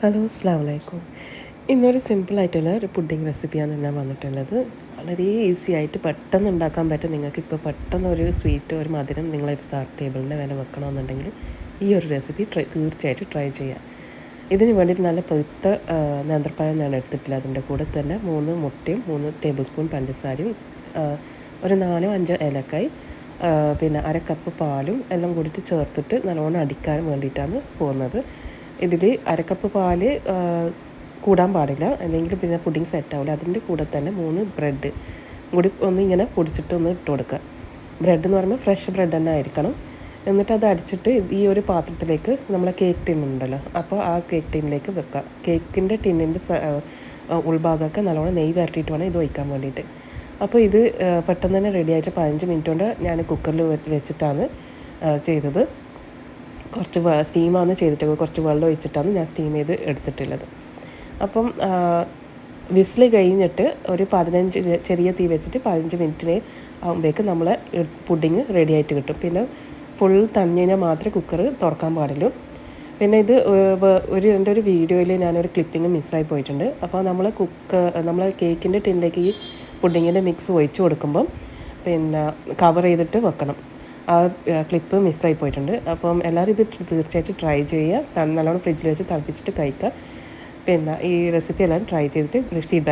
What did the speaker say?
Hello അസ്സലാമു അലൈക്കും. ഇന്നൊരു സിമ്പിളായിട്ടുള്ള ഒരു പുഡിംഗ് റെസിപ്പിയാണ് ഞാൻ വന്നിട്ടുള്ളത്. വളരെ ഈസി ആയിട്ട് പെട്ടെന്ന് ഉണ്ടാക്കാൻ പറ്റും. നിങ്ങൾക്കിപ്പോൾ പെട്ടെന്ന് ഒരു സ്വീറ്റ് ഒരു മധുരം നിങ്ങളെ ഇഫ്താർ ടേബിളിൻ്റെ മേലെ വെക്കണമെന്നുണ്ടെങ്കിൽ ഈ ഒരു റെസിപ്പി തീർച്ചയായിട്ടും ട്രൈ ചെയ്യാം. ഇതിന് വേണ്ടിയിട്ട് നല്ല പഴുത്ത നേന്ത്രപ്പഴം ഞാൻ എടുത്തിട്ടില്ല. അതിൻ്റെ കൂടെ തന്നെ 3 മുട്ടയും 3 ടേബിൾ സ്പൂൺ പഞ്ചസാരയും ഒരു 4-5 ഏലക്കായ് പിന്നെ അര കപ്പ് പാലും എല്ലാം കൂടിയിട്ട് ചേർത്തിട്ട് നല്ലോണം അടിക്കാൻ വേണ്ടിയിട്ടാണ് പോകുന്നത്. ഇതിൽ അരക്കപ്പ് പാല് കൂടാൻ പാടില്ല, അല്ലെങ്കിൽ പിന്നെ പുഡിംഗ് സെറ്റ് ആവില്ല. അതിൻ്റെ കൂടെ തന്നെ 3 ബ്രെഡ് കൂടി ഒന്ന് ഇങ്ങനെ പൊടിച്ചിട്ട് ഒന്ന് ഇട്ട് കൊടുക്കുക. ബ്രെഡ് എന്ന് പറയുമ്പോൾ ഫ്രഷ് ബ്രെഡ് തന്നെ ആയിരിക്കണം. എന്നിട്ട് അത് അടിച്ചിട്ട് ഈ ഒരു പാത്രത്തിലേക്ക് നമ്മളെ കേക്ക് ടിൻ ഉണ്ടല്ലോ, അപ്പോൾ ആ കേക്ക് ടിന്നിലേക്ക് വെക്കുക. കേക്കിൻ്റെ ടിന്നിൻ്റെ ഉൾഭാഗമൊക്കെ നല്ലോണം നെയ്യ് വരട്ടിയിട്ട് വേണം ഇത് ഒഴിക്കാൻ വേണ്ടിയിട്ട്. അപ്പോൾ ഇത് പെട്ടെന്ന് തന്നെ റെഡി ആയിട്ട് 15 മിനിറ്റ് കൊണ്ട് ഞാൻ കുക്കറിൽ വെച്ചിട്ടാണ് ചെയ്തത്. കുറച്ച് സ്റ്റീമാണ് ചെയ്തിട്ട് കുറച്ച് വെള്ളം ഒഴിച്ചിട്ടാണ് ഞാൻ സ്റ്റീം ചെയ്ത് എടുത്തിട്ടുള്ളത്. അപ്പം വിസിൽ കഴിഞ്ഞിട്ട് ഒരു 15 ചെറിയ തീ വെച്ചിട്ട് 15 മിനിറ്റിന് ആകുമ്പോഴേക്ക് നമ്മളെ പുഡിങ് റെഡി ആയിട്ട് കിട്ടും. പിന്നെ ഫുൾ തണിഞ്ഞ് കഴിഞ്ഞാൽ മാത്രമേ കുക്കർ തുറക്കാൻ പാടുള്ളൂ. പിന്നെ ഇത് എൻ്റെ ഒരു വീഡിയോയിൽ ഞാനൊരു ക്ലിപ്പിങ് മിസ്സായി പോയിട്ടുണ്ട്. അപ്പോൾ നമ്മൾ കേക്കിൻ്റെ ടിന്നിലേക്ക് ഈ പുഡിങ്ങിൻ്റെ മിക്സ് ഒഴിച്ച് കൊടുക്കുമ്പം പിന്നെ കവർ ചെയ്തിട്ട് വെക്കണം. ആ ക്ലിപ്പ് മിസ്സായി പോയിട്ടുണ്ട്. അപ്പം എല്ലാവരും ഇത് തീർച്ചയായിട്ടും ട്രൈ ചെയ്യുക. നല്ലോണം ഫ്രിഡ്ജിൽ വെച്ച് തണുപ്പിച്ചിട്ട് കഴിക്കുക. പിന്നെ ഈ റെസിപ്പി എല്ലാവരും ട്രൈ ചെയ്തിട്ട് ഫീഡ്ബാക്ക്